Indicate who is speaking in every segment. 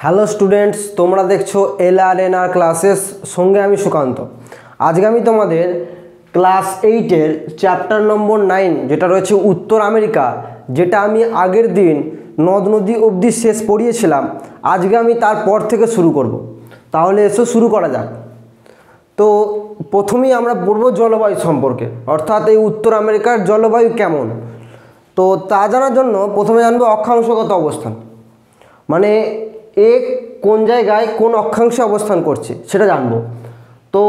Speaker 1: Hello students, তোমরা দেখছো LRNR classes, সঙ্গে আমি সুকান্ত। আজকে আমি তোমাদের ক্লাস 8-এর চ্যাপ্টার নম্বর 9 যেটা রয়েছে উত্তর আমেরিকা, যেটা আমি আগের দিন নদ নদী অবধি শেষ পড়িয়েছিলাম, আজকে আমি তারপর থেকে শুরু করব। তাহলে এসো শুরু করা যাক। তো প্রথমেই আমরা পড়ব জলবায়ু সম্পর্কে, অর্থাৎ এই উত্তর আমেরিকার জলবায়ু কেমন। তো তা জানার জন্য প্রথমে জানবো অক্ষাংশগত অবস্থান, মানে কোন জায়গায় কোন অক্ষাংশে অবস্থান করছে সেটা জানবো। তো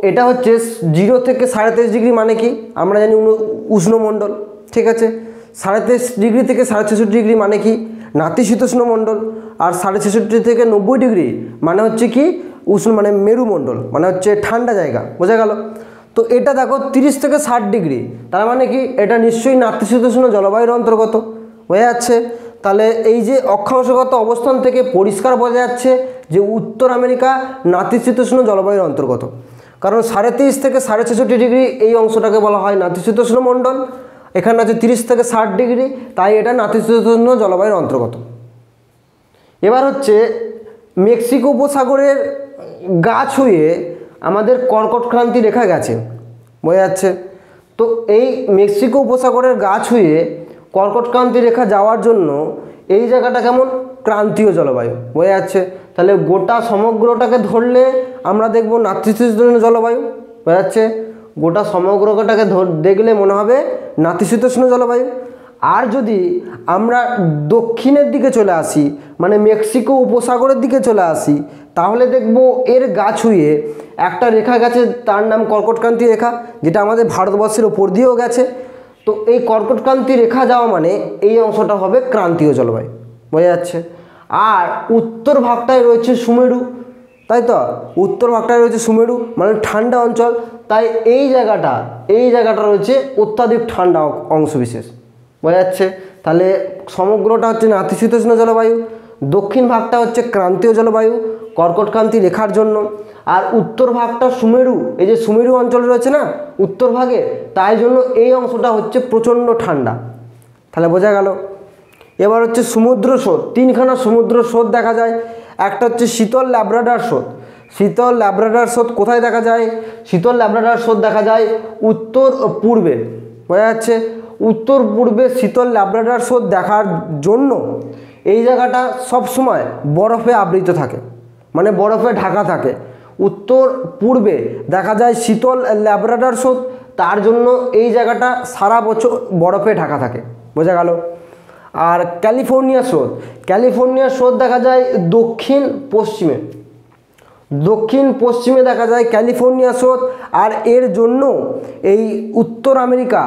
Speaker 1: এটা হচ্ছে 0 থেকে 23.5 ডিগ্রি, মানে কি আমরা জানি উষ্ণমণ্ডল, ঠিক আছে। 23.5 ডিগ্রি থেকে 66.5 ডিগ্রি মানে কি নাতিশীতোষ্ণ মণ্ডল, আর 66.5 থেকে 90 ডিগ্রি মানে হচ্ছে কি উষ্ণ, মানে মেরুমণ্ডল, মানে হচ্ছে ঠান্ডা জায়গা, বোঝা গেল। তো এটা দেখো 30 থেকে 60 ডিগ্রি, তার মানে কি এটা নিশ্চয়ই নাতিশীতোষ্ণ জলবায়ুর অন্তর্গত, বোঝা যাচ্ছে। তাহলে এই যে অক্ষাংশগত অবস্থান থেকে পরিষ্কার বোঝা যাচ্ছে যে উত্তর আমেরিকা নাতিশীতোষ্ণ জলবায়ুর অন্তর্গত, কারণ 33.5 থেকে 66 ডিগ্রি এই অংশটাকে বলা হয় নাতিশীতোষ্ণ মণ্ডল, এখানে আছে 30 থেকে 60 ডিগ্রি, তাই এটা নাতিশীতোষ্ণ জলবায়ুর অন্তর্গত। এবার হচ্ছে মেক্সিকো উপসাগরের গা ছুঁয়ে আমাদের কর্কটক্রান্তি রেখা গেছে, বোঝা যাচ্ছে। তো এই মেক্সিকো উপসাগরের গা ছুঁয়ে কর্কটক্রান্তি রেখা যাওয়ার জন্য এই জায়গাটা কেমন ক্রান্তীয় জলবায়ু, বোঝা যাচ্ছে। তাহলে গোটা সমগ্রটাকে ধরলে আমরা দেখব নাতিশীতোষ্ণ জলবায়ু, বোঝা যাচ্ছে। গোটা সমগ্রটাকে দেখলে মনে হবে নাতিশীতোষ্ণ জলবায়ু। আর যদি আমরা দক্ষিণের দিকে চলে আসি, মানে মেক্সিকো উপসাগরের দিকে চলে আসি, তাহলে দেখব এর গা ছুঁয়ে একটা রেখা গেছে, তার নাম কর্কটক্রান্তি রেখা, যেটা আমাদের ভারতবর্ষের ওপর দিয়েও গেছে। তো এই কর্কটক্রান্তি রেখা যাওয়া মানে এই অংশটা হবে ক্রান্তীয় জলবায়ু, বোঝা যাচ্ছে। আর উত্তর ভাগটায় রয়েছে সুমেরু, তাই তো, উত্তর ভাগটায় রয়েছে সুমেরু, মানে ঠান্ডা অঞ্চল, তাই এই জায়গাটা রয়েছে অত্যাধিক ঠান্ডা অংশবিশেষ, বোঝা যাচ্ছে। তাহলে সমগ্রটা হচ্ছে নাতিশীতোষ্ণ জলবায়ু, দক্ষিণ ভাগটা হচ্ছে ক্রান্তীয় জলবায়ু কর্কটক্রান্তি রেখার জন্য, আর উত্তর ভাগটা সুমেরু, এই যে সুমেরু অঞ্চল রয়েছে না উত্তর ভাগে, তাই জন্য এই অংশটা হচ্ছে প্রচণ্ড ঠান্ডা। তাহলে বোঝা গেল। এবার হচ্ছে সমুদ্র স্রোত, তিনখানা সমুদ্র স্রোত দেখা যায়। একটা হচ্ছে শীতল ল্যাব্রাডর স্রোত। শীতল ল্যাব্রাডর স্রোত কোথায় দেখা যায়? শীতল ল্যাব্রাডর স্রোত দেখা যায় উত্তর পূর্বে, বোঝা যাচ্ছে। উত্তর পূর্বে শীতল ল্যাব্রাডর স্রোত দেখার জন্য এই জায়গাটা সবসময় বরফে আবৃত থাকে, মানে বরফে ঢাকা থাকে। উত্তর পূর্বে দেখা যায় শীতল ল্যাব্রাডর স্রোত, তার জন্য এই জায়গাটা সারা বছর বরফে ঢাকা থাকে, বোঝা গেল। আর ক্যালিফোর্নিয়া স্রোত দেখা যায় দক্ষিণ পশ্চিমে দেখা যায় ক্যালিফোর্নিয়া স্রোত, আর এর জন্য এই উত্তর আমেরিকা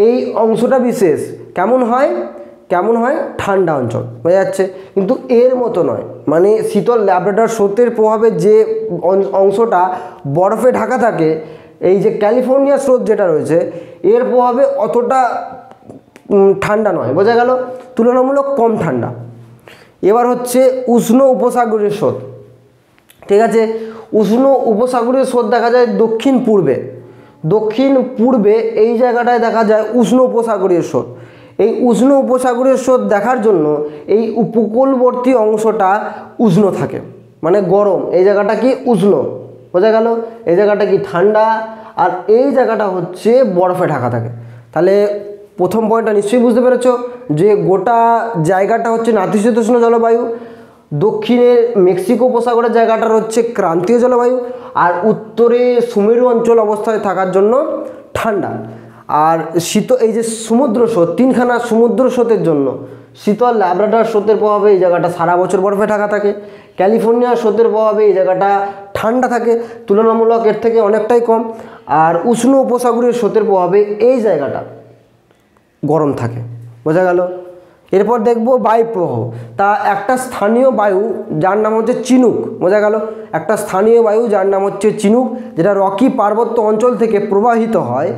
Speaker 1: এই অংশটা বিশেষ কেমন হয় ঠান্ডা অঞ্চল, বোঝা যাচ্ছে। কিন্তু এর মতো নয়, মানে শীতল ল্যাব্রাডর স্রোতের প্রভাবে যে অংশটা বরফে ঢাকা থাকে, এই যে ক্যালিফোর্নিয়া স্রোত যেটা রয়েছে এর প্রভাবে অতটা ঠান্ডা নয়, বোঝা গেল, তুলনামূলক কম ঠান্ডা। এবার হচ্ছে উষ্ণ উপসাগরীয় স্রোত, ঠিক আছে। উষ্ণ উপসাগরীয় স্রোত দেখা যায় দক্ষিণ পূর্বে এই জায়গাটায় দেখা যায় উষ্ণ উপসাগরীয় স্রোত। এই উষ্ণ উপসাগরীয় স্রোত দেখার জন্য এই উপকূলবর্তী অংশটা উষ্ণ থাকে, মানে গরম, এই জায়গাটা কি উষ্ণ, বোঝা গেল। এই জায়গাটা কি ঠান্ডা, আর এই জায়গাটা হচ্ছে বরফে ঢাকা থাকে। তাহলে প্রথম পয়েন্টটা নিশ্চয়ই বুঝতে পেরেছ যে গোটা জায়গাটা হচ্ছে নাতিশীতোষ্ণ জলবায়ু, দক্ষিণে মেক্সিকো উপসাগরের জায়গাটা হচ্ছে ক্রান্তীয় জলবায়ু, আর উত্তরে সুমেরু অঞ্চল অবস্থায় থাকার জন্য ঠান্ডা। আর এই যে সমুদ্র স্রোত, তিনখানা সমুদ্র স্রোতের জন্য শীতল ল্যাব্রাডর স্রোতের প্রভাবে এই জায়গাটা সারা বছর বরফে ঢাকা থাকে, ক্যালিফোর্নিয়া স্রোতের প্রভাবে এই জায়গাটা ঠান্ডা থাকে, তুলনামূলক এর থেকে অনেকটাই কম, আর উষ্ণ উপসাগরীয় স্রোতের প্রভাবে এই জায়গাটা গরম থাকে, বোঝা গেল। এরপর দেখব বায়ুপ্রবাহ। তা একটা স্থানীয় বায়ু যার নাম হচ্ছে চিনুক, বোঝা গেল, একটা স্থানীয় বায়ু যার নাম হচ্ছে চিনুক, যেটা রকি পার্বত্য অঞ্চল থেকে প্রবাহিত হয়।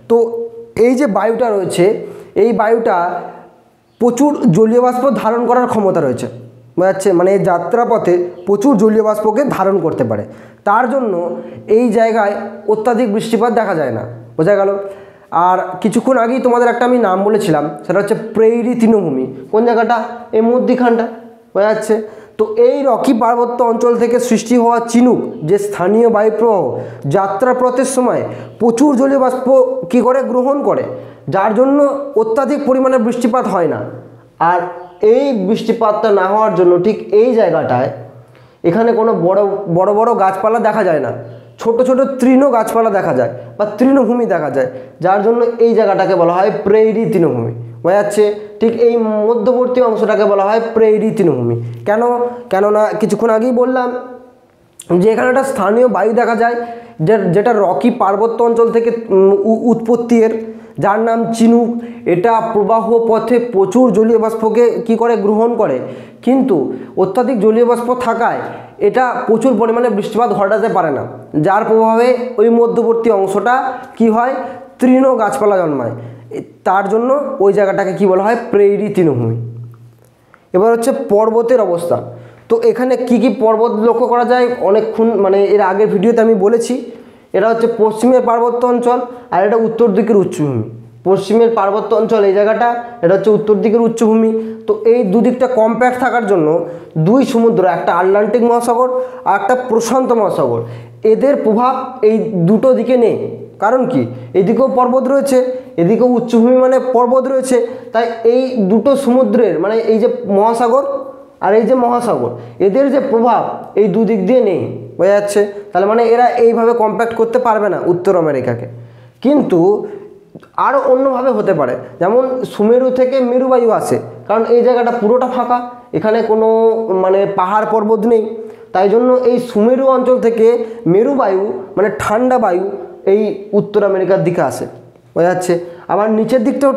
Speaker 1: তো এই যে বায়ুটা রয়েছে, এই বায়ুটা প্রচুর জলীয় বাষ্প ধারণ করার ক্ষমতা রয়েছে, বোঝা যাচ্ছে, মানে যাত্রাপথে প্রচুর জলীয় বাষ্পকে ধারণ করতে পারে, তার জন্য এই জায়গায় অত্যাধিক বৃষ্টিপাত দেখা যায় না, বোঝা গেল। আর কিছুক্ষণ আগেই তোমাদের একটা আমি নাম বলেছিলাম, সেটা হচ্ছে প্রেইরি তৃণভূমি। কোন জায়গাটা? এই মধ্যিখানটা, বোঝা যাচ্ছে। তো এই রকি পার্বত্য অঞ্চল থেকে সৃষ্টি হওয়া চিনুক যে স্থানীয় বায়ুপ্রবাহ যাত্রাপথের সময় প্রচুর জলীয় বাষ্প কী করে গ্রহণ করে, যার জন্য অত্যাধিক পরিমাণে বৃষ্টিপাত হয় না। আর এই বৃষ্টিপাতটা না হওয়ার জন্য ঠিক এই জায়গাটায় এখানে কোনো বড় বড় গাছপালা দেখা যায় না, ছোট ছোট তৃণ গাছপালা দেখা যায় বা তৃণভূমি দেখা যায়, যার জন্য এই জায়গাটাকে বলা হয় প্রেইরি তৃণভূমি। বোঝা যাচ্ছে? ঠিক এই মধ্যবর্তী অংশটাকে বলা হয় প্রেইরি তৃণভূমি। কেননা কিছুক্ষণ আগেই বললাম যে এখানে একটা স্থানীয় বায়ু দেখা যায় যেটা রকি পার্বত্য অঞ্চল থেকে উৎপত্তি এর, যার নাম চিনুক। এটা প্রবাহ পথে প্রচুর জলীয় বাষ্পকে কী করে গ্রহণ করে, কিন্তু অত্যাধিক জলীয় বাষ্প থাকায় এটা প্রচুর পরিমাণে বৃষ্টিপাত ঘটাতে পারে না, যার প্রভাবে ওই মধ্যবর্তী অংশটা কি হয়, তৃণ গাছপালা জন্মায়। তার জন্য ওই জায়গাটাকে কি বলা হয়, প্রেইরি তৃণভূমি। এবার হচ্ছে পর্বতের অবস্থা। তো এখানে কি কি পর্বত লক্ষ্য করা যায় অনেকক্ষণ, মানে এর আগের ভিডিওতে আমি বলেছি। এটা হচ্ছে পশ্চিমের পার্বত্য অঞ্চল আর এটা উত্তর দিকের উচ্চভূমি। পশ্চিমের পার্বত্য অঞ্চল এই জায়গাটা, এটা হচ্ছে উত্তর দিকের উচ্চভূমি। তো এই দুদিকটা কম্প্যাক্ট থাকার জন্য দুই সমুদ্র, একটা আটলান্টিক মহাসাগর আর একটা প্রশান্ত মহাসাগর, এদের প্রভাব এই দুটো দিকে নেই। কারণ কি, এদিকেও পর্বত রয়েছে, এদিকেও উচ্চভূমি মানে পর্বত রয়েছে, তাই এই দুটো সমুদ্রের মানে এই যে মহাসাগর আর এই যে মহাসাগর, এদের যে প্রভাব এই দুদিক দিয়ে নেই। বোঝা যাচ্ছে? তাহলে মানে এরা এইভাবে কম্প্যাক্ট করতে পারবে না উত্তর আমেরিকাকে। কিন্তু আরও অন্যভাবে হতে পারে, যেমন সুমেরু থেকে মেরুবায়ু আসে, কারণ এই জায়গাটা পুরোটা ফাঁকা, এখানে কোনো মানে পাহাড় পর্বত নেই, তাই জন্য এই সুমেরু অঞ্চল থেকে মেরুবায়ু মানে ঠান্ডা বায়ু এই উত্তর আমেরিকার দিকে আসে। বোঝা যাচ্ছে? আবার নিচের দিকটাও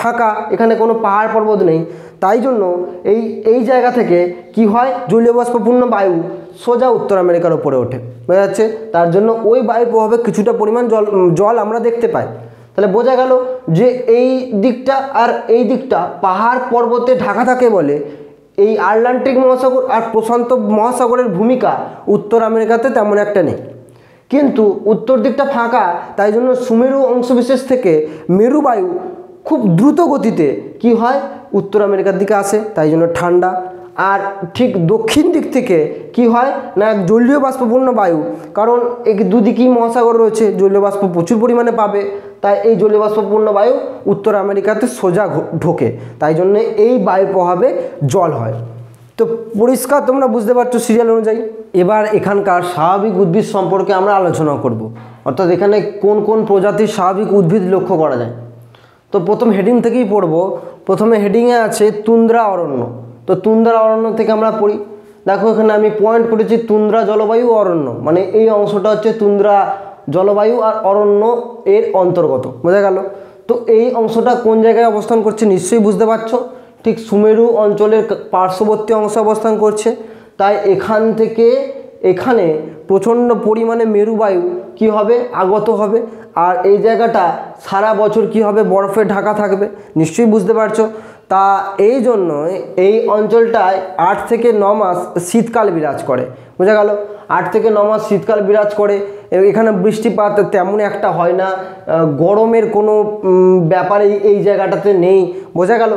Speaker 1: ফাঁকা, এখানে কোনো পাহাড় পর্বত নেই, তাই জন্য এই জায়গা থেকে কি হয়, জলীয় বাষ্পপূর্ণ বায়ু সোজা উত্তর আমেরিকার ওপরে ওঠে। বোঝা যাচ্ছে? তার জন্য ওই বায়ুর প্রভাবে কিছুটা পরিমাণ জল আমরা দেখতে পাই। তাহলে বোঝা গেল যে এই দিকটা আর এই দিকটা পাহাড় পর্বতে ঢাকা থাকে বলে এই আটলান্টিক মহাসাগর আর প্রশান্ত মহাসাগরের ভূমিকা উত্তর আমেরিকাতে তেমন একটা নেই। কিন্তু উত্তর দিকটা ফাঁকা, তাই জন্য সুমেরু অংশবিশেষ থেকে মেরুবায়ু খুব দ্রুত গতিতে কি হয়, উত্তর আমেরিকার দিকে আসে, তাই জন্য ঠান্ডা। আর ঠিক দক্ষিণ দিক থেকে কি হয় না, জলীয় বাষ্পপূর্ণ বায়ু, কারণ এই দুদিকেই মহাসাগর রয়েছে, জলীয় বাষ্প প্রচুর পরিমাণে পাবে, তাই এই জলীয় বাষ্পপূর্ণ বায়ু উত্তর আমেরিকাতে সোজা ঢোকে, তাই জন্য এই বায়ুর প্রভাবে জল হয়। তো পরিষ্কার তোমরা বুঝতে পারছো সিরিয়াল অনুযায়ী। এবার এখানকার স্বাভাবিক উদ্ভিদ সম্পর্কে আমরা আলোচনা করব, অর্থাৎ এখানে কোন কোন প্রজাতির স্বাভাবিক উদ্ভিদ লক্ষ্য করা যায়। তো প্রথম হেডিং থেকেই পড়ব। প্রথমে হেডিংয়ে আছে তুন্দ্রা অরণ্য। তো তুন্দ্রা অরণ্য থেকে আমরা পড়ি। দেখো এখানে আমি পয়েন্ট করেছি তুন্দ্রা জলবায়ু অরণ্য, মানে এই অংশটা হচ্ছে তুন্দ্রা জলবায়ু আর অরণ্য এর অন্তর্গত। বোঝা গেল? তো এই অংশটা কোন জায়গায় অবস্থান করছে নিশ্চয়ই বুঝতে পারছো, ঠিক সুমেরু অঞ্চলের পার্শ্ববর্তী অংশে অবস্থান করছে, তাই এখান থেকে এখানে প্রচণ্ড পরিমাণে মেরুবায়ু কি হবে, আগত হবে, আর এই জায়গাটা সারা বছর কি হবে, বরফে ঢাকা থাকবে। নিশ্চয়ই বুঝতে পারছো। তা এই জন্য এই অঞ্চলটায় 8 থেকে 9 মাস শীতকাল বিরাজ করে। বোঝা গেল? 8 থেকে 9 মাস শীতকাল বিরাজ করে। এখানে বৃষ্টিপাত তেমন একটা হয় না, গরমের কোনো ব্যাপার এই জায়গাটাতে নেই। বোঝা গেল?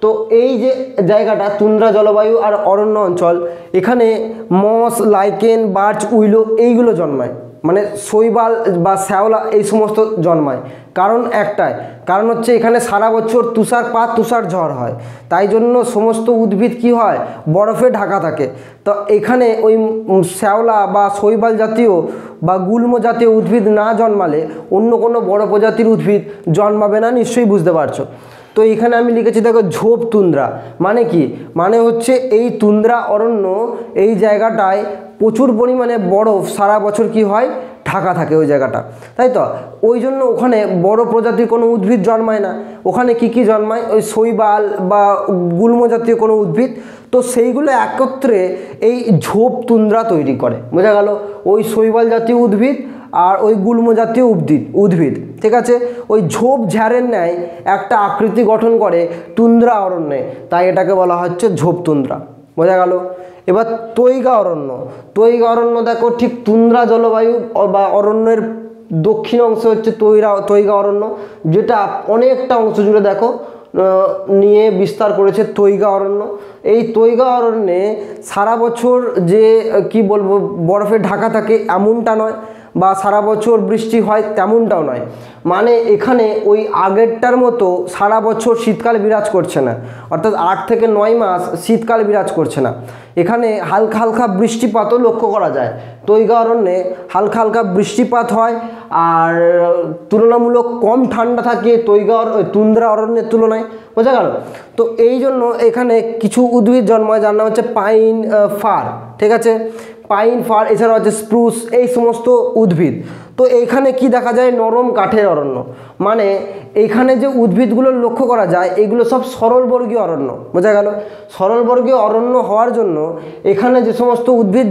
Speaker 1: তো এই যে জায়গাটা তুন্দ্রা জলবায়ু আর অরণ্য অঞ্চল, এখানে মস, লাইকেন, বার্চ, উইলো এইগুলো জন্মায়, মানে শৈবাল বা শ্যাওলা এই সমস্ত জন্মায়। কারণ একটাই, কারণ হচ্ছে এখানে সারা বছর তুষারপাত, তুষার ঝড় হয়, তাই জন্য সমস্ত উদ্ভিদ কি হয়, বরফে ঢাকা থাকে। তো এখানে ওই শ্যাওলা বা শৈবাল জাতীয় বা গুল্ম জাতীয় উদ্ভিদ না জন্মালে অন্য কোনো বড় প্রজাতির উদ্ভিদ জন্মাবে না। নিশ্চয়ই বুঝতে পারছো। তো এখানে আমি লিখেছি দেখো ঝোপ তুন্দ্রা, মানে কি, মানে হচ্ছে এই তুন্দ্রা অরণ্য এই জায়গাটায় প্রচুর পরিমাণে বরফ সারা বছর কি হয়, ঢাকা থাকে ওই জায়গাটা, তাই তো। ওই জন্য ওখানে বড় প্রজাতির কোনো উদ্ভিদ জন্মায় না। ওখানে কি কি জন্মায়, ওই শৈবাল বা গুল্ম জাতীয় কোনো উদ্ভিদ, তো সেইগুলো একত্রে এই ঝোপ তুন্দ্রা তৈরি করে। বোঝা গেল? ওই শৈবাল জাতীয় উদ্ভিদ আর ওই গুল্ম জাতীয় উদ্ভিদ, ঠিক আছে, ওই ঝোপ ঝাড়ের ন্যায় একটা আকৃতি গঠন করে তুন্দ্রা অরণ্যে, তাই এটাকে বলা হচ্ছে ঝোপ তুন্দ্রা। বোঝা গেল? এবার তৈগা অরণ্য। তৈগা অরণ্য দেখো ঠিক তুন্দ্রা জলবায়ু বা অরণ্যের দক্ষিণ অংশে হচ্ছে তৈগা অরণ্য, যেটা অনেকটা অংশ জুড়ে দেখো নিয়ে বিস্তার করেছে তৈগা অরণ্য। এই তৈগা অরণ্যে সারা বছর যে কি বলবো বরফে ঢাকা থাকে এমনটা নয়, বা সারা বছর বৃষ্টি হয় তেমনটাও নয়। মানে এখানে ওই আগেরটার মতো সারা বছর শীতকাল বিরাজ করছে না, অর্থাৎ 8 থেকে 9 মাস শীতকাল বিরাজ করছে না। এখানে হালকা হালকা বৃষ্টিপাতও লক্ষ্য করা যায়। তৈগা অরণ্যে হালকা হালকা বৃষ্টিপাত হয়, আর তুলনামূলক কম ঠান্ডা থাকে তুন্দ্রা অরণ্যের তুলনায়, বোঝা গেল? তো এই জন্য এখানে কিছু উদ্ভিদ জন্মায় যার নাম হচ্ছে পাইন ফার, ঠিক আছে? পাইন ফার, এছাড়া হচ্ছে স্প্রুস, এই সমস্ত উদ্ভিদ। তো এইখানে কি দেখা যায়, নরম কাঠের অরণ্য। মানে এইখানে যে উদ্ভিদগুলো লক্ষ্য করা যায় এগুলো সব সরলবর্গীয় অরণ্য, বোঝা গেল? সরলবর্গীয় অরণ্য হওয়ার জন্য এখানে যে সমস্ত উদ্ভিদ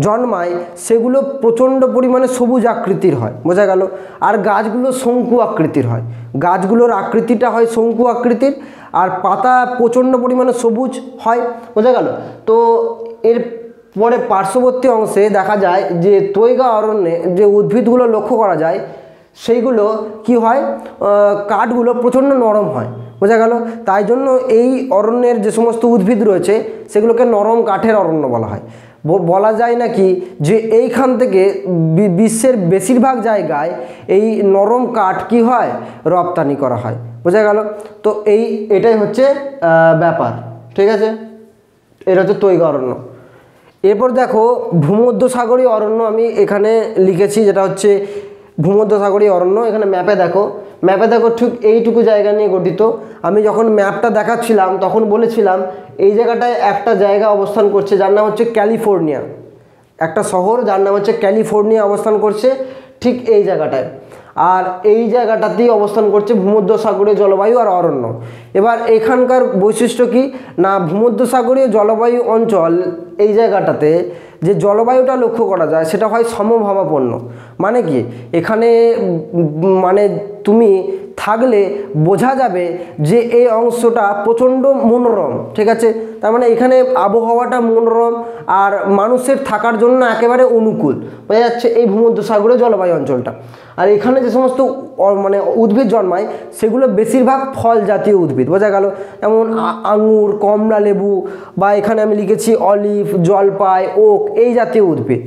Speaker 1: জন্মায় সেগুলো প্রচণ্ড পরিমাণে সবুজ আকৃতির হয়, বোঝা গেল? আর গাছগুলো শঙ্কু আকৃতির হয়, গাছগুলোর আকৃতিটা হয় শঙ্কু আকৃতির, আর পাতা প্রচণ্ড পরিমাণে সবুজ হয়, বোঝা গেল? তো এর পরে পার্শ্ববর্তী অংশে দেখা যায় যে তৈগা অরণ্যে যে উদ্ভিদগুলো লক্ষ্য করা যায় সেইগুলো কি হয়, কাঠগুলো প্রচণ্ড নরম হয়, বোঝা গেল? তাই জন্য এই অরণ্যের যে সমস্ত উদ্ভিদ রয়েছে সেগুলোকে নরম কাঠের অরণ্য বলা হয়। বলা যায় নাকি যে এইখান থেকে বিশ্বের বেশিরভাগ জায়গায় এই নরম কাঠ কি হয়, রপ্তানি করা হয়, বোঝা গেল? তো এটাই হচ্ছে ব্যাপার, ঠিক আছে? এটা হচ্ছে তৈগা অরণ্য। এরপর দেখো ভূমধ্যসাগরীয় অরণ্য আমি এখানে লিখেছি, যেটা হচ্ছে ভূমধ্যসাগরীয় অরণ্য। এখানে ম্যাপে দেখো ঠিক এইটুকু জায়গা নিয়ে গঠিত। আমি যখন ম্যাপটা দেখাচ্ছিলাম তখন বলেছিলাম এই জায়গাটায় একটা জায়গা অবস্থান করছে যার নাম হচ্ছে ক্যালিফোর্নিয়া, একটা শহর যার নাম হচ্ছে ক্যালিফোর্নিয়া অবস্থান করছে ঠিক এই জায়গাটায়। আর এই জায়গাটাতেই অবস্থান করছে ভূমধ্যসাগরীয় জলবায়ু আর অরণ্য। এবার এখানকার বৈশিষ্ট্য কি না, ভূমধ্যসাগরীয় জলবায়ু অঞ্চল এই জায়গাটাতে যে জলবায়ুটা লক্ষ্য করা যায় সেটা হয় সমভাবাপন্ন। মানে কি, এখানে মানে তুমি থাকলে বোঝা যাবে যে এই অংশটা প্রচণ্ড মনোরম, ঠিক আছে? তার মানে এখানে আবহাওয়াটা মনোরম আর মানুষের থাকার জন্য একেবারে অনুকূল, বোঝা যাচ্ছে এই ভূমধ্যসাগরীয় জলবায়ু অঞ্চলটা। আর এখানে যে সমস্ত মানে উদ্ভিদ জন্মায় সেগুলো বেশিরভাগ ফল জাতীয় উদ্ভিদ, বোঝা গেল? যেমন আঙুর, কমলা লেবু, বা এখানে আমি লিখেছি অলিভ, জলপাই, ওক, এই জাতীয় উদ্ভিদ।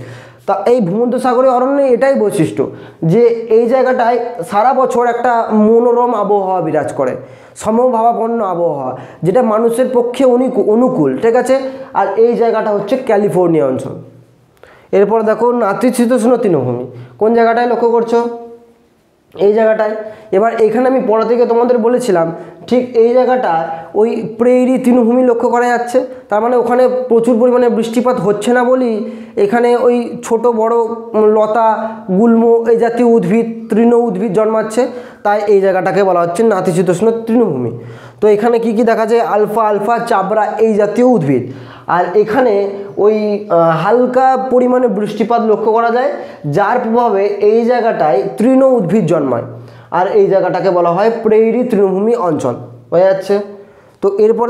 Speaker 1: তা এই ভূমধ্যসাগরীয় অরণ্যে এটাই বৈশিষ্ট্য যে এই জায়গাটায় সারা বছর একটা মনোরম আবহাওয়া বিরাজ করে, সমভাবাপন্ন আবহাওয়া, যেটা মানুষের পক্ষে অনুকূল, ঠিক আছে? আর এই জায়গাটা হচ্ছে ক্যালিফোর্নিয়া অঞ্চল। এরপর দেখো নাতিশীতোষ্ণ তৃণভূমি, কোন জায়গাটায় লক্ষ্য করছো, এই জায়গাটায়। এবার এখানে আমি পড়া থেকে তোমাদের বলেছিলাম ঠিক এই জায়গাটা ওই প্রেইরি তৃণভূমি লক্ষ্য করা যাচ্ছে। তার মানে ওখানে প্রচুর পরিমাণে বৃষ্টিপাত হচ্ছে না বলেই এখানে ওই ছোট বড় লতা, গুল্ম, এই জাতীয় তৃণ উদ্ভিদ জন্মাচ্ছে, তাই এই জায়গাটাকে বলা হচ্ছে নাতিশীতোষ্ণ তৃণভূমি। তো এখানে কি কি দেখা যায়, আলফা, চাবড়া, এই জাতীয় উদ্ভিদ। আর এখানে ওই হালকা পরিমাণে বৃষ্টিপাত লক্ষ্য করা যায়, যার প্রভাবে এই জায়গাটায় তৃণ উদ্ভিদ জন্মায়, আর এই জায়গাটাকে বলা হয় প্রেইরি তৃণভূমি অঞ্চল, বোঝা যাচ্ছে? তো এরপর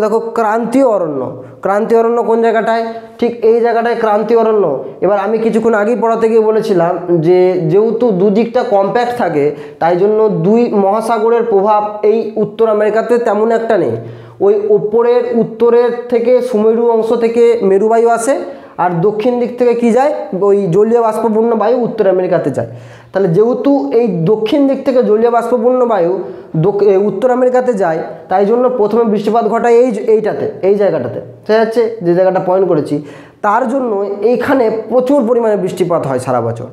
Speaker 1: দেখো ক্রান্তীয় অরণ্য কোন জায়গাটায়, ঠিক এই জায়গাটায় ক্রান্তীয় অরণ্য। এবার আমি কিছুক্ষণ আগেই পড়াতে গিয়ে বলেছিলাম যে যেহেতু দুদিকটা কম্প্যাক্ট থাকে তাই জন্য দুই মহাসাগরের প্রভাব এই উত্তর আমেরিকাতে তেমন একটা নেই। ওই উত্তরের থেকে সুমেরু অংশ থেকে মেরুবায়ু আসে, আর দক্ষিণ দিক থেকে কি যায়, ওই জলীয় বাষ্পপূর্ণ বায়ু উত্তর আমেরিকাতে যায়। তাহলে যেহেতু এই দক্ষিণ দিক থেকে জলীয় বাষ্পপূর্ণ বায়ু উত্তর আমেরিকাতে যায়, তাই জন্য প্রথমে বৃষ্টিপাত ঘটায় এই জায়গাটাতে, ঠিক আছে? যে জায়গাটা পয়েন্ট করেছি, তার জন্য এইখানে প্রচুর পরিমাণে বৃষ্টিপাত হয় সারা বছর।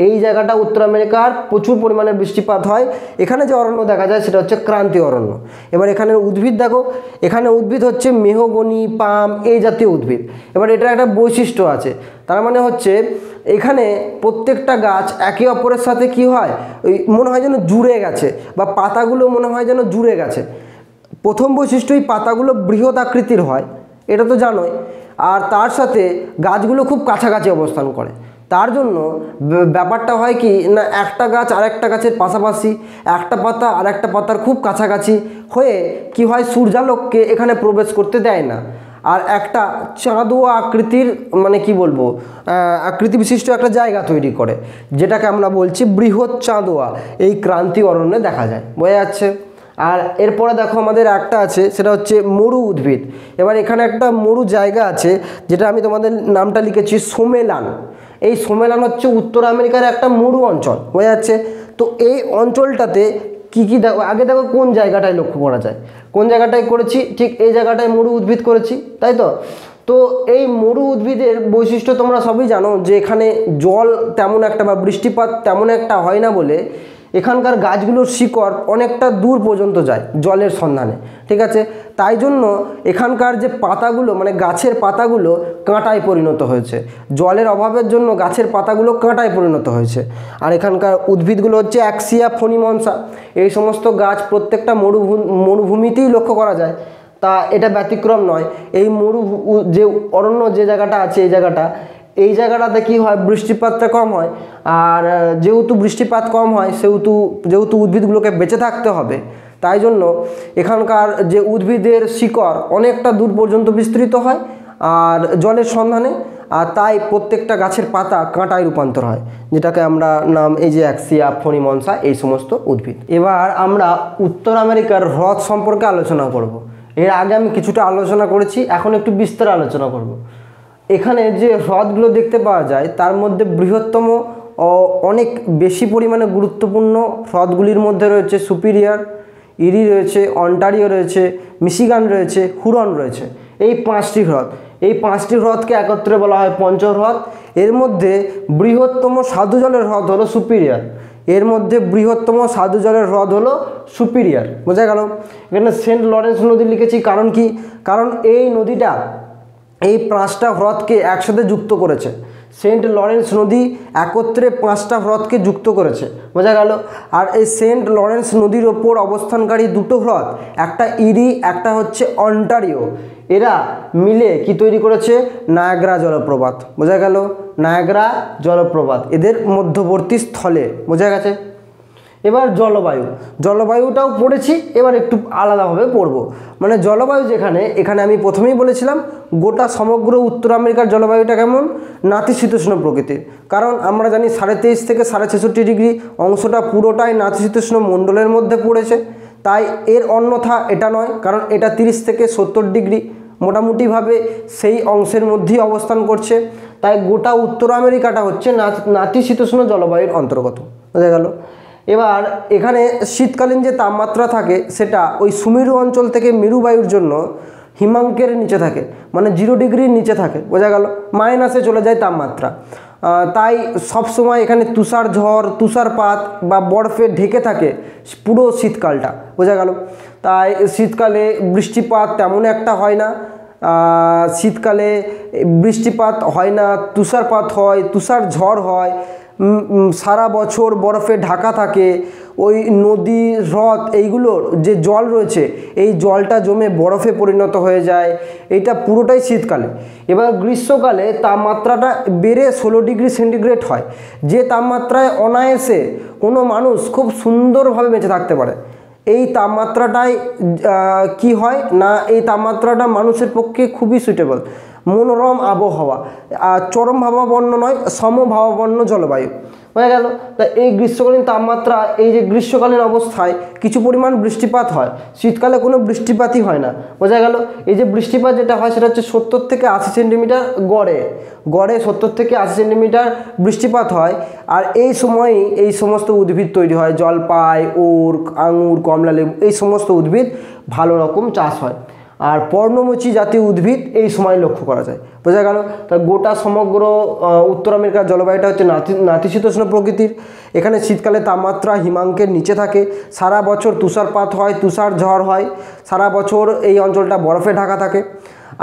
Speaker 1: এই জায়গাটা উত্তর আমেরিকার প্রচুর পরিমাণে বৃষ্টিপাত হয়। এখানে যে অরণ্য দেখা যায় সেটা হচ্ছে ক্রান্তীয় অরণ্য। এবার এখানে উদ্ভিদ দেখো, এখানে উদ্ভিদ হচ্ছে মেহগনি, পাম, এই জাতীয় উদ্ভিদ। এবার এটা একটা বৈশিষ্ট্য আছে, তার মানে হচ্ছে এখানে প্রত্যেকটা গাছ একে অপরের সাথে কি হয়, ওই মনে হয় যেন জুড়ে গেছে, বা পাতাগুলো মনে হয় যেন জুড়ে গেছে। প্রথম বৈশিষ্ট্য, এই পাতাগুলো বৃহৎ আকৃতির হয়, এটা তো জানোই। আর তার সাথে গাছগুলো খুব কাছাকাছি অবস্থান করে, তার জন্য ব্যাপারটা হয় কি না, একটা গাছ আরেকটা গাছের পাশাপাশি, একটা পাতা আরেকটা পাতার খুব কাছাকাছি হয়ে কি হয়, সূর্যালোককে এখানে প্রবেশ করতে দেয় না। আর একটা চাঁদোয়া আকৃতির মানে কি বলবো, আকৃতি বিশিষ্ট একটা জায়গা তৈরি করে, যেটাকে আমরা বলছি বৃহৎ চাঁদোয়া, এই ক্রান্তীয় অরণ্যে দেখা যায়, বোঝা যাচ্ছে? আর এরপরে দেখো আমাদের একটা আছে, সেটা হচ্ছে মরু উদ্ভিদ। এবার এখানে একটা মরু জায়গা আছে, যেটা আমি তোমাদের নামটা লিখেছি সোমেলান। এই সোমেলান হচ্ছে উত্তর আমেরিকার একটা মরু অঞ্চল, বোঝা যাচ্ছে। তো এই অঞ্চলটাতে কী কী দেখো, আগে দেখো কোন জায়গাটায় লক্ষ্য করা যায়, কোন জায়গাটায় করেছি, ঠিক এই জায়গাটায় মরু উদ্ভিদ করেছি, তাই তো। তো এই মরু উদ্ভিদের বৈশিষ্ট্য তোমরা সবই জানো, যে এখানে জল তেমন একটা বা বৃষ্টিপাত তেমন একটা হয় না বলে এখানকার গাছগুলোর শিকড় অনেকটা দূর পর্যন্ত যায় জলের সন্ধানে, ঠিক আছে। তাই জন্য এখানকার যে পাতাগুলো, মানে গাছের পাতাগুলো কাঁটায় পরিণত হয়েছে, জলের অভাবের জন্য গাছের পাতাগুলো কাঁটায় পরিণত হয়েছে। আর এখানকার উদ্ভিদগুলো হচ্ছে অ্যাক্সিয়া ফোনিমনসা। এই সমস্ত গাছ প্রত্যেকটা মরুভূমিতেই লক্ষ্য করা যায়, তা এটা ব্যতিক্রম নয়। এই যে অরণ্য যে জায়গাটা আছে, এই জায়গাটাতে কী হয়, বৃষ্টিপাতটা কম হয়। আর যেহেতু বৃষ্টিপাত কম হয়, যেহেতু উদ্ভিদগুলোকে বেঁচে থাকতে হবে, তাই জন্য এখানকার যে উদ্ভিদের শিকড় অনেকটা দূর পর্যন্ত বিস্তৃত হয় আর জলের সন্ধানে, আর তাই প্রত্যেকটা গাছের পাতা কাঁটায় রূপান্তর হয়, যেটাকে আমরা নাম এই যে অ্যাক্সিয়া ফোনিমনসা, এই সমস্ত উদ্ভিদ। এবার আমরা উত্তর আমেরিকার হ্রদ সম্পর্কে আলোচনা করব। এর আগে আমি কিছুটা আলোচনা করেছি, এখন একটু বিস্তার আলোচনা করব। এখানে যে হ্রদগুলো দেখতে পাওয়া যায়, তার মধ্যে বৃহত্তম ও অনেক বেশি পরিমাণে গুরুত্বপূর্ণ হ্রদগুলির মধ্যে রয়েছে সুপিরিয়র, ইরি রয়েছে, অন্টারিও রয়েছে, মিশিগান রয়েছে, হুরন রয়েছে। এই 5টি হ্রদ, এই 5টি হ্রদকে একত্রে বলা হয় পঞ্চহ্রদ। এর মধ্যে বৃহত্তম স্বাদু জলের হ্রদ হলো সুপিরিয়র, সুপিরিয়র, বোঝা গেল। এখানে সেন্ট লরেন্স নদী লিখেছি, কারণ কি, কারণ এই নদীটা এই 5টা হ্রদকে একসাথে যুক্ত করেছে। সেন্ট লরেন্স নদী একত্রে 5টা হ্রদকে যুক্ত করেছে, বোঝা গেল। আর এই সেন্ট লরেন্স নদীর ওপর অবস্থানকারী দুটো হ্রদ, একটা ইরি, একটা হচ্ছে অন্টারিও, এরা মিলে কি তৈরি করেছে, নায়াগ্রা জলপ্রপাত, বোঝা গেল। নায়াগ্রা জলপ্রপাত এদের মধ্যবর্তী স্থলে, বোঝা গেছে। এবার জলবায়ুটাও পড়েছি, এবার একটু আলাদাভাবে পড়ব। মানে জলবায়ু এখানে আমি প্রথমেই বলেছিলাম, গোটা সমগ্র উত্তর আমেরিকার জলবায়ুটা কেমন, নাতিশীতোষ্ণ প্রকৃতির। কারণ আমরা জানি 23.5 থেকে 66.5 ডিগ্রি অংশটা পুরোটাই নাতিশীতোষ্ণ মণ্ডলের মধ্যে পড়েছে। তাই এর অন্যথা এটা নয়, কারণ এটা 30 থেকে 70 ডিগ্রি মোটামুটিভাবে সেই অংশের মধ্যেই অবস্থান করছে। তাই গোটা উত্তর আমেরিকাটা হচ্ছে নাতিশীতোষ্ণ জলবায়ুর অন্তর্গত, বোঝা গেল। এবার এখানে শীতকালীন যে তাপমাত্রা থাকে, সেটা ওই সুমেরু অঞ্চল থেকে মেরুবায়ুর জন্য হিমাঙ্কের নিচে থাকে, মানে 0 ডিগ্রির নিচে থাকে, বোঝা গেল। মাইনাসে চলে যায় তাপমাত্রা। তাই সবসময় এখানে তুষারঝড়, তুষারপাত বা বরফে ঢেকে থাকে পুরো শীতকালটা, বোঝা গেল। তাই শীতকালে বৃষ্টিপাত তেমন একটা হয় না, শীতকালে বৃষ্টিপাত হয় না, তুষারপাত হয়, তুষারঝড় হয়, সারা বছর বরফে ঢাকা থাকে। ওই নদী, হ্রদ, এইগুলোর যে জল রয়েছে, এই জলটা জমে বরফে পরিণত হয়ে যায়। এইটা পুরোটাই শীতকালে। এবার গ্রীষ্মকালে তাপমাত্রাটা বেড়ে 16 ডিগ্রি সেন্টিগ্রেড হয়, যে তাপমাত্রায় অনায়াসে কোনো মানুষ খুব সুন্দরভাবে বেঁচে থাকতে পারে। এই তাপমাত্রাটাই কি হয় না, এই তাপমাত্রাটা মানুষের পক্ষে খুবই সুইটেবল, মনোরম আবহাওয়া, চরম ভাবাপন্ন নয়, সমভাবাপন্ন জলবায়ু, হয়ে গেল। তা এই গ্রীষ্মকালীন তাপমাত্রা, এই যে গ্রীষ্মকালীন অবস্থায় কিছু পরিমাণ বৃষ্টিপাত হয়, শীতকালে কোনো বৃষ্টিপাতই হয় না, বোঝা গেল। এই যে বৃষ্টিপাত যেটা হয়, সেটা হচ্ছে 70 থেকে 80 সেন্টিমিটার, গড়ে 70 থেকে 80 সেন্টিমিটার বৃষ্টিপাত হয়। আর এই সময়ই এই সমস্ত উদ্ভিদ তৈরি হয়, জলপাই, ওর, আঙুর, কমলালেবু, এই সমস্ত উদ্ভিদ ভালো রকম চাষ হয়। আর পর্ণমোচী জাতীয় উদ্ভিদ এই সময় লক্ষ্য করা যায়, বোঝা গেল। তা গোটা সমগ্র উত্তর আমেরিকার জলবায়ুটা হচ্ছে নাতিশীতোষ্ণ প্রকৃতির। এখানে শীতকালে তাপমাত্রা হিমাঙ্কের নিচে থাকে, সারা বছর তুষারপাত হয়, তুষারঝড় হয়, সারা বছর এই অঞ্চলটা বরফে ঢাকা থাকে।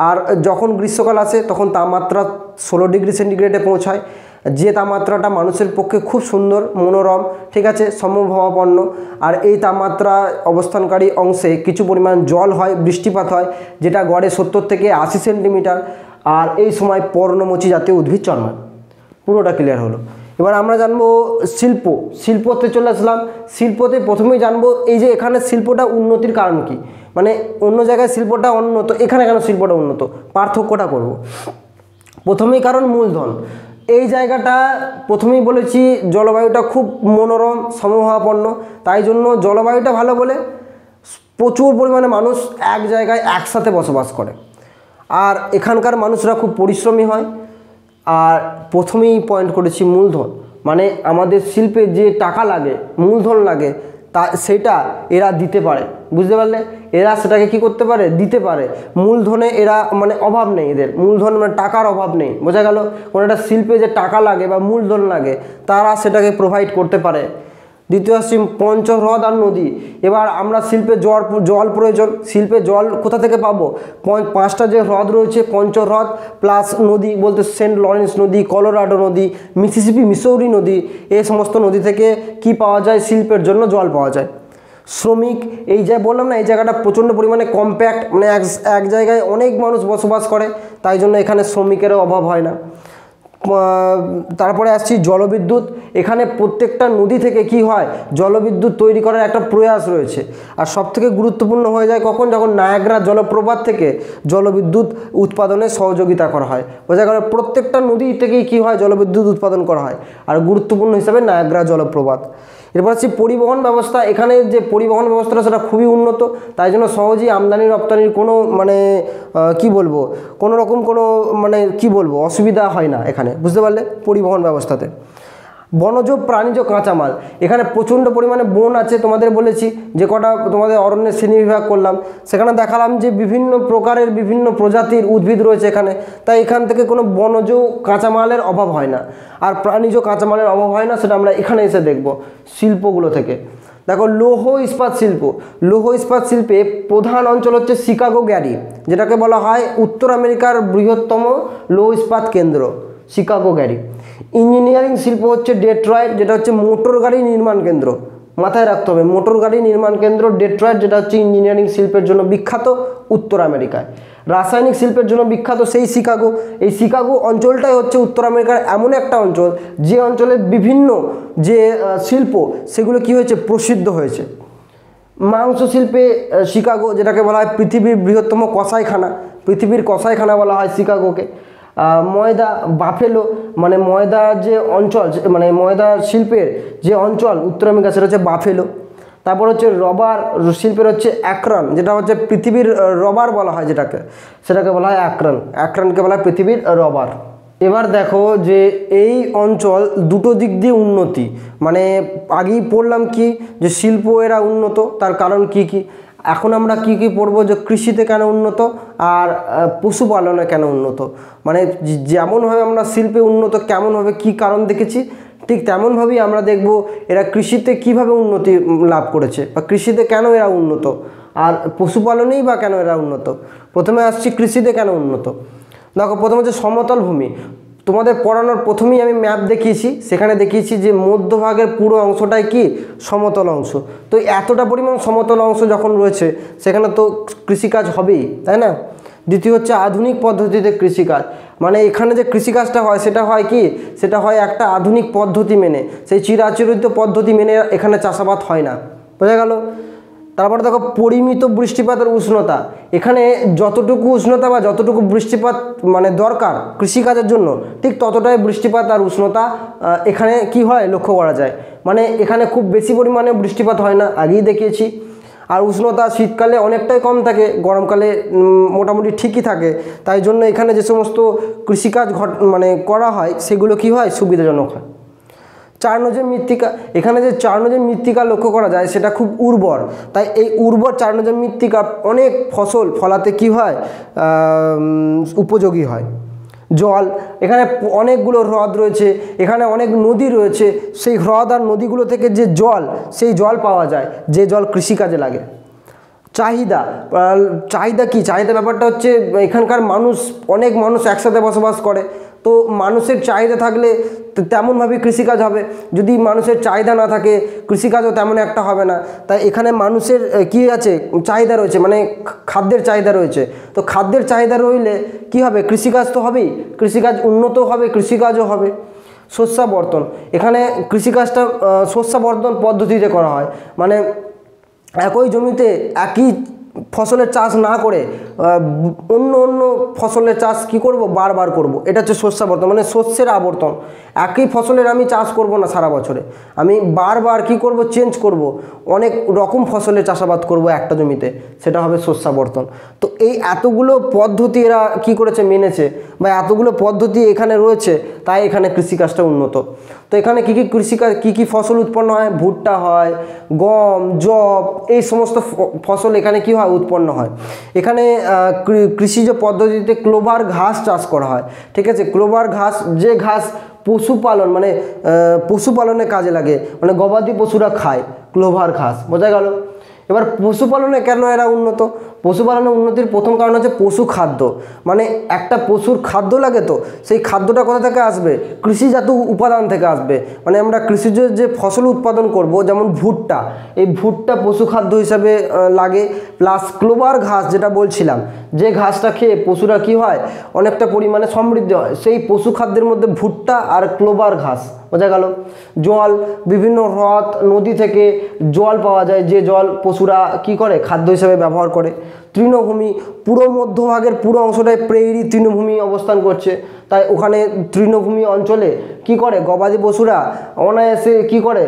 Speaker 1: আর যখন গ্রীষ্মকাল আসে, তখন তাপমাত্রা 16 ডিগ্রি সেন্টিগ্রেডে পৌঁছায়, যে তাপমাত্রাটা মানুষের পক্ষে খুব সুন্দর, মনোরম, ঠিক আছে, সমভাবাপন্ন। আর এই তাপমাত্রা অবস্থানকারী অংশে কিছু পরিমাণ জল হয়, বৃষ্টিপাত হয়, যেটা গড়ে 70 থেকে 80 সেন্টিমিটার। আর এই সময় পর্ণমোচী জাতীয় উদ্ভিদ জন্মায়। পুরোটা ক্লিয়ার হলো। এবার আমরা জানবো শিল্পতে চলে আসলাম। শিল্পতে প্রথমেই জানবো এই যে এখানে শিল্পটা উন্নতির কারণ কি, মানে অন্য জায়গায় শিল্পটা উন্নত, এখানে কেন শিল্পটা উন্নত, পার্থক্যটা করব। প্রথমেই কারণ মূলধন। এই জায়গাটা প্রথমেই বলেছি জলবায়ুটা খুব মনোরম, সমভাবাপন্ন, তাই জন্য জলবায়ুটা ভালো বলে প্রচুর পরিমাণে মানুষ এক জায়গায় একসাথে বসবাস করে। আর এখানকার মানুষরা খুব পরিশ্রমী হয়। আর প্রথমেই পয়েন্ট করেছি মূলধন, মানে আমাদের শিল্পে যে টাকা লাগে, মূলধন লাগে, তা সেটা এরা দিতে পারে। বুঝতে পারলে? এরা সেটাকে কি করতে পারে? দিতে পারে। মূলধনে এরা মানে অভাব নেই, এদের মূলধন মানে টাকার অভাব নেই। বোঝা গেল? কোনো একটা শিল্পে যে টাকা লাগে বা মূলধন লাগে তারা সেটাকে প্রোভাইড করতে পারে। দ্বিতীয় আসছি পঞ্চ হ্রদ আর নদী। এবার আমরা শিল্পে জল প্রয়োজন, শিল্পে জল কোথা থেকে পাবো? 5টা যে হ্রদ রয়েছে, পঞ্চ হ্রদ প্লাস নদী বলতে সেন্ট লরেন্স নদী, কলোরাডো নদী, মিসিসিপি মিসৌরি নদী, এই সমস্ত নদী থেকে কি পাওয়া যায়? শিল্পের জন্য জল পাওয়া যায়। শ্রমিক, এই যে বললাম না এই জায়গাটা প্রচণ্ড পরিমাণে কম্প্যাক্ট, মানে এক জায়গায় অনেক মানুষ বসবাস করে, তাই জন্য এখানে শ্রমিকেরও অভাব হয় না। তারপরে আসছি জলবিদ্যুৎ। এখানে প্রত্যেকটা নদী থেকে কি হয়? জলবিদ্যুৎ তৈরি করার একটা প্রয়াস রয়েছে। আর সবথেকে গুরুত্বপূর্ণ হয়ে যায় কখন? যখন নায়াগ্রা জলপ্রপাত থেকে জলবিদ্যুৎ উৎপাদনে সহযোগিতা করা হয়। বোঝা গেল? প্রত্যেকটা নদী থেকেই কি হয়? জলবিদ্যুৎ উৎপাদন করা হয়। আর গুরুত্বপূর্ণ হিসাবে নায়াগ্রা জলপ্রপাত। এরপর হচ্ছে পরিবহন ব্যবস্থা। এখানে যে পরিবহন ব্যবস্থাটা সেটা খুবই উন্নত, তাই জন্য সহজেই আমদানি রপ্তানির কোনো মানে কি বলবো, কোনো রকম কোনো মানে কি বলবো অসুবিধা হয় না এখানে। বুঝতে পারলে? পরিবহন ব্যবস্থাতে। বনজ প্রাণীজ কাঁচামাল, এখানে প্রচণ্ড পরিমাণে বন আছে। তোমাদের বলেছি যে কটা তোমাদের অরণ্যের শ্রেণীবিভাগ করলাম, সেখানে দেখালাম যে বিভিন্ন প্রকারের বিভিন্ন প্রজাতির উদ্ভিদ রয়েছে এখানে, তাই এখান থেকে কোনো বনজ কাঁচামালের অভাব হয় না। আর প্রাণীজ কাঁচামালের অভাব হয় না, সেটা আমরা এখানে এসে দেখব শিল্পগুলো থেকে। দেখো, লৌহ ইস্পাত শিল্প। লৌহ ইস্পাত শিল্পে প্রধান অঞ্চল হচ্ছে শিকাগো গ্যারি, যেটাকে বলা হয় উত্তর আমেরিকার বৃহত্তম লৌহ ইস্পাত কেন্দ্র, শিকাগো গ্যারি। ইঞ্জিনিয়ারিং শিল্প হচ্ছে ডেট্রয়েট, যেটা হচ্ছে মোটর গাড়ি নির্মাণ কেন্দ্র। মাথায় রাখতে হবে, মোটর গাড়ি নির্মাণ কেন্দ্র ডেট্রয়েট, যেটা হচ্ছে ইঞ্জিনিয়ারিং শিল্পের জন্য বিখ্যাত উত্তর আমেরিকায়। রাসায়নিক শিল্পের জন্য বিখ্যাত সেই শিকাগো। এই শিকাগো অঞ্চলটাই হচ্ছে উত্তর আমেরিকার এমন একটা অঞ্চল যে অঞ্চলে বিভিন্ন যে শিল্প সেগুলো কি হয়েছে? প্রসিদ্ধ হয়েছে। মাংস শিল্পে শিকাগো, যেটাকে বলা হয় পৃথিবীর বৃহত্তম কসাইখানা, পৃথিবীর কসাইখানা বলা হয় শিকাগোকে। ময়দা, বাফেলো, মানে ময়দা যে অঞ্চল, মানে ময়দা শিল্পের যে অঞ্চল উত্তর আমেরিকা, সেটা হচ্ছে বাফেলো। তারপর হচ্ছে রবার শিল্পের হচ্ছে অ্যাক্রন, যেটা হচ্ছে পৃথিবীর রবার বলা হয়, সেটাকে বলা হয় অ্যাক্রন। অ্যাক্রনকে বলা হয় পৃথিবীর রবার। এবার দেখো যে এই অঞ্চল দুটো দিক দিয়ে উন্নতি, মানে আগেই পড়লাম কি যে শিল্প এরা উন্নত, তার কারণ কি কি। এখন আমরা কি কি পড়বো, যে কৃষিতে কেন উন্নত আর পশুপালনে কেন উন্নত। মানে যেমনভাবে আমরা শিল্পে উন্নত কেমনভাবে কি কারণ দেখেছি, ঠিক তেমনভাবেই আমরা দেখব এরা কৃষিতে কিভাবে উন্নতি লাভ করেছে বা কৃষিতে কেন এরা উন্নত, আর পশুপালনেই বা কেন এরা উন্নত। প্রথমে আসছি কৃষিতে কেন উন্নত। দেখো, প্রথমে হচ্ছে সমতল ভূমি। তোমাদের পড়ানোর প্রথমেই আমি ম্যাপ দেখিয়েছি, সেখানে দেখিয়েছি যে মধ্যভাগের পুরো অংশটাই কি? সমতল অংশ। তো এতটা পরিমাণ সমতল অংশ যখন রয়েছে সেখানে তো কৃষিকাজ হবেই, তাই না? দ্বিতীয় হচ্ছে আধুনিক পদ্ধতিতে কৃষিকাজ। মানে এখানে যে কৃষিকাজটা হয় সেটা হয় কি? সেটা হয় একটা আধুনিক পদ্ধতি মেনে, সেই চিরাচরিত পদ্ধতি মেনে এখানে চাষাবাদ হয় না। বোঝা গেল? তারপরে দেখো পরিমিত বৃষ্টিপাতের উষ্ণতা। এখানে যতটুকু উষ্ণতা বা যতটুকু বৃষ্টিপাত মানে দরকার কৃষিকাজের জন্য, ঠিক ততটাই বৃষ্টিপাত আর উষ্ণতা এখানে কি হয়? লক্ষ্য করা যায়। মানে এখানে খুব বেশি পরিমাণে বৃষ্টিপাত হয় না, আগেই দেখিয়েছি। আর উষ্ণতা শীতকালে অনেকটাই কম থাকে, গরমকালে মোটামুটি ঠিকই থাকে। তাই জন্য এখানে যে সমস্ত কৃষিকাজ মানে করা হয় সেগুলো কি হয়? সুবিধাজনক হয়। চারনজের মৃত্তিকা, এখানে যে চারনজের মৃত্তিকা লক্ষ্য করা যায় সেটা খুব উর্বর, তাই এই উর্বর চারনজের মৃত্তিকা অনেক ফসল ফলাতে কি হয়? উপযোগী হয়। জল, এখানে অনেকগুলো হ্রদ রয়েছে, এখানে অনেক নদী রয়েছে, সেই হ্রদ আর নদীগুলো থেকে যে জল, সেই জল পাওয়া যায়, যে জল কৃষিকাজে লাগে। চাহিদা, চাহিদা কি? চাহিদা ব্যাপারটা হচ্ছে এখানকার মানুষ, অনেক মানুষ একসাথে বসবাস করে, তো মানুষের চাহিদা থাকলে তেমনভাবে কৃষিকাজ হবে। যদি মানুষের চাহিদা না থাকে কৃষিকাজও তেমন একটা হবে না। তাই এখানে মানুষের কি আছে? চাহিদা রয়েছে, মানে খাদ্যের চাহিদা রয়েছে। তো খাদ্যের চাহিদা রইলে কি হবে? কৃষিকাজ তো হবেই, কৃষিকাজ উন্নত হবে, কৃষিকাজও হবে। শস্যাবর্তন, এখানে কৃষিকাজটা শস্যাবর্তন পদ্ধতিতে করা হয়, মানে একই জমিতে একই ফসলের চাষ না করে অন্য অন্য ফসলের চাষ কি করব, বারবার করব। এটা হচ্ছে শস্যাবর্তন, মানে শস্যের আবর্তন। একই ফসলের আমি চাষ করব না সারা বছরে, আমি বারবার কি করব, চেঞ্জ করব, অনেক রকম ফসলের চাষাবাদ করব একটা জমিতে, সেটা হবে শস্যাবর্তন। তো এই এতগুলো পদ্ধতি এরা কি করেছে, মেনেছে, বা এতগুলো পদ্ধতি এখানে রয়েছে, তাই এখানে কৃষিকাজটা উন্নত। তো এখানে কী কী কৃষিকাজ, কী কী ফসল উৎপন্ন হয়, ভুট্টা হয়, গম, যব, এই সমস্ত ফসল এখানে কি হয়, উৎপন্ন হয়। এখানে কৃষিজ পদ্ধতিতে ক্লোভার ঘাস চাষ করা হয়, ঠিক আছে। ক্লোভার ঘাস, যে ঘাস পশুপালন মানে পশুপালনে কাজে লাগে, মানে গবাদি পশুরা খায়, ক্লোভার ঘাস, বোঝা গেল। এবার পশুপালনে কেন এরা উন্নত, পশুপালনে উন্নতির প্রথম কারণ হচ্ছে পশু খাদ্য, মানে একটা পশুর খাদ্য লাগে, তো সেই খাদ্যটা কোথা থেকে আসবে, কৃষিজাত উপাদান থেকে আসবে। মানে আমরা কৃষিজ যে ফসল উৎপাদন করব, যেমন ভুট্টা, এই ভুট্টা পশু খাদ্য হিসাবে লাগে, প্লাস ক্লোভার ঘাস যেটা বলছিলাম, যে ঘাসটা খেয়ে পশুরা কি হয়, অনেকটা পরিমাণে সমৃদ্ধ হয়, সেই পশু খাদ্যের মধ্যে ভুট্টা আর ক্লোভার ঘাস, বোঝা গেল। জল, বিভিন্ন হ্রদ নদী থেকে জল পাওয়া যায়, যে জল পশুরা কি করে, খাদ্য হিসেবে ব্যবহার করে। তৃণভূমি, পুরো মধ্যভাগের পুরো অংশটায় প্রেইরি তৃণভূমি অবস্থান করছে, তাই ওখানে তৃণভূমি অঞ্চলে কি করে, গবাদি পশুরা অনায়াসে কি করে,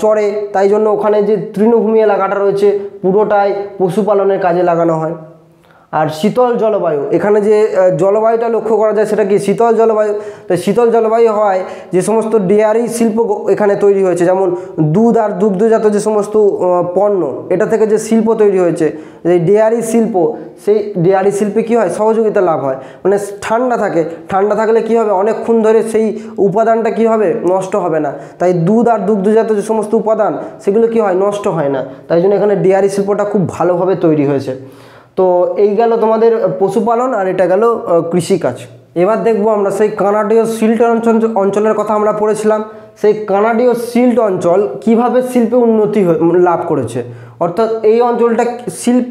Speaker 1: চড়ে, তাই জন্য ওখানে যে তৃণভূমি এলাকাটা রয়েছে পুরোটাই পশুপালনের কাজে লাগানো হয়। আর শীতল জলবায়ু, এখানে যে জলবায়ুটা লক্ষ্য করা যায় সেটা কি, শীতল জলবায়ু। তো শীতল জলবায়ু হয় যে সমস্ত ডেয়ারি শিল্প এখানে তৈরি হয়েছে, যেমন দুধ আর দুগ্ধজাত যে সমস্ত পণ্য, এটা থেকে যে শিল্প তৈরি হয়েছে, এই ডেয়ারি শিল্প, সেই ডেয়ারি শিল্পে কী হয়, সহযোগিতা লাভ হয়। মানে ঠান্ডা থাকে, ঠান্ডা থাকলে কী হবে, অনেকক্ষণ ধরে সেই উপাদানটা কী হবে, নষ্ট হবে না, তাই দুধ আর দুগ্ধজাত যে সমস্ত উপাদান সেগুলো কী হয়, নষ্ট হয় না, তাই জন্য এখানে ডেয়ারি শিল্পটা খুব ভালোভাবে তৈরি হয়েছে। তো এই গেল তোমাদের পশুপালন, আর এটা গেল কৃষিকাজ। এবার দেখবো আমরা সেই কানাডীয় সিল্ট অঞ্চলের কথা আমরা পড়েছিলাম, সেই কানাডীয় সিল্ট অঞ্চল কিভাবে শিল্পে উন্নতি লাভ করেছে। অর্থাৎ এই অঞ্চলটা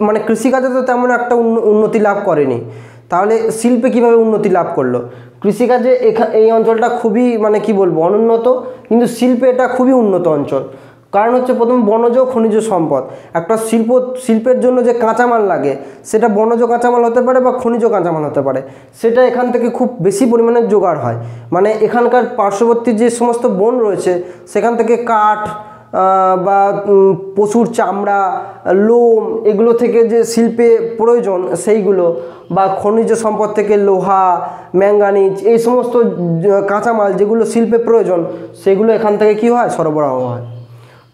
Speaker 1: মানে কৃষিকাজে তো তেমন একটা উন্নতি লাভ করেনি, তাহলে শিল্পে কিভাবে উন্নতি লাভ করলো। কৃষিকাজে এই অঞ্চলটা খুবই মানে কি বলবো, অনুন্নত, কিন্তু শিল্পে এটা খুবই উন্নত অঞ্চল। কারণ হচ্ছে প্রথম বনজ খনিজ সম্পদ, একটা শিল্পের জন্য যে কাঁচামাল লাগে, সেটা বনজ কাঁচামাল হতে পারে বা খনিজ কাঁচামাল হতে পারে, সেটা এখান থেকে খুব বেশি পরিমাণে জোগাড় হয়। মানে এখানকার পার্শ্ববর্তী যে সমস্ত বন রয়েছে, সেখান থেকে কাঠ বা পশুর চামড়া, লোম, এগুলো থেকে যে শিল্পে প্রয়োজন সেইগুলো, বা খনিজ সম্পদ থেকে লোহা, ম্যাঙ্গানিজ, এই সমস্ত কাঁচামাল যেগুলো শিল্পে প্রয়োজন, সেগুলো এখান থেকে কি হয়, সরবরাহ হয়।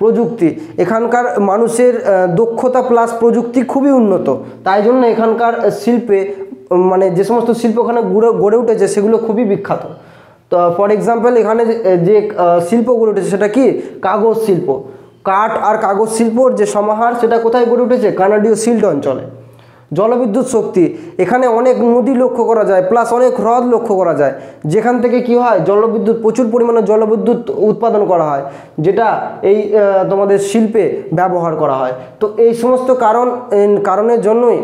Speaker 1: প্রযুক্তি, এখানকার মানুষের দক্ষতা প্লাস প্রযুক্তি খুবই উন্নত, তাই জন্য এখানকার শিল্পে মানে যে সমস্ত শিল্প ওখানে গড়ে উঠেছে সেগুলো খুবই বিখ্যাত। তো ফর এক্সাম্পল এখানে যে শিল্প গড়ে উঠেছে সেটা কি, কাগজ শিল্প। কাঠ আর কাগজ শিল্পর যে সমাহার, সেটা কোথায় গড়ে উঠেছে, কানাডীয় সিল্ট অঞ্চলে। জলবিদ্যুৎ শক্তি, এখানে অনেক নদী লক্ষ্য করা যায়, প্লাস অনেক হ্রদ লক্ষ্য করা যায়, যেখান থেকে কি হয়, জলবিদ্যুৎ, প্রচুর পরিমাণে জলবিদ্যুৎ উৎপাদন করা হয়, যেটা এই তোমাদের শিল্পে ব্যবহার করা হয়। তো এই সমস্ত কারণের জন্যই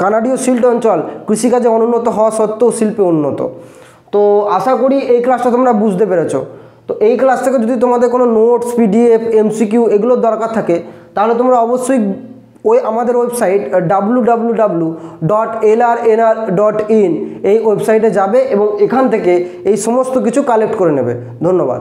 Speaker 1: কানাডীয় সিল্ট অঞ্চল কৃষিকাজে অনুন্নত হওয়া সত্ত্বেও শিল্পে উন্নত। তো আশা করি এই ক্লাসটা তোমরা বুঝতে পেরেছো। তো এই ক্লাস থেকে যদি তোমাদের কোনো নোটস, পিডিএফ, এমসিকিউ এগুলোর দরকার থাকে, তাহলে তোমরা অবশ্যই আমাদের ওয়েবসাইট www.lrnr.in এই ওয়েবসাইটে যাবে এবং এখান থেকে এই সমস্ত কিছু কালেক্ট করে নেবে। ধন্যবাদ।